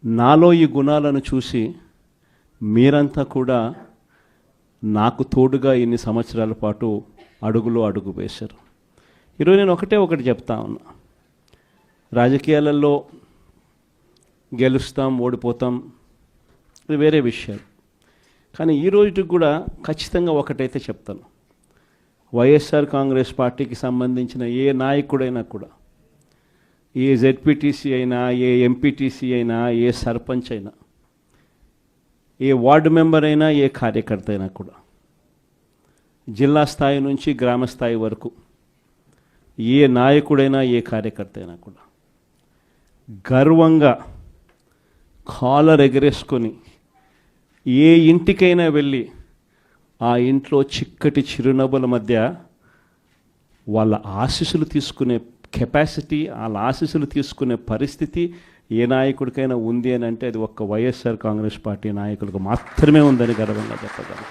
నాలో ఈ గుణాలను చూసి మీరంతా కూడా నాకు తోడుగా ఇన్ని సంవత్సరాల పాటు అడుగులో అడుగు వేశారు. ఈరోజు నేను ఒకటి చెప్తా ఉన్నా, రాజకీయాలలో గెలుస్తాం ఓడిపోతాం ఇది వేరే విషయాలు. కానీ ఈ రోజుకి కూడా ఖచ్చితంగా ఒకటైతే చెప్తాను, వైఎస్ఆర్ కాంగ్రెస్ పార్టీకి సంబంధించిన ఏ నాయకుడైనా కూడా, ఏ జెడ్పీటీసీ అయినా, ఏ ఎంపీటీసీ అయినా, ఏ సర్పంచ్ అయినా, ఏ వార్డు మెంబర్ అయినా, ఏ కార్యకర్త అయినా కూడా, జిల్లా స్థాయి నుంచి గ్రామ స్థాయి వరకు ఏ నాయకుడైనా, ఏ కార్యకర్త అయినా కూడా గర్వంగా కాలర్ ఎగరేసుకొని ఏ ఇంటికైనా వెళ్ళి ఆ ఇంట్లో చిక్కటి చిరునవ్వుల మధ్య వాళ్ళ ఆశీస్సులు తీసుకునే కెపాసిటీ, వాళ్ళ ఆశీస్సులు తీసుకునే పరిస్థితి ఏ నాయకుడికైనా ఉంది అని అంటే అది ఒక్క వైఎస్ఆర్ కాంగ్రెస్ పార్టీ నాయకులకు మాత్రమే ఉందని గర్వంగా చెప్పగలను.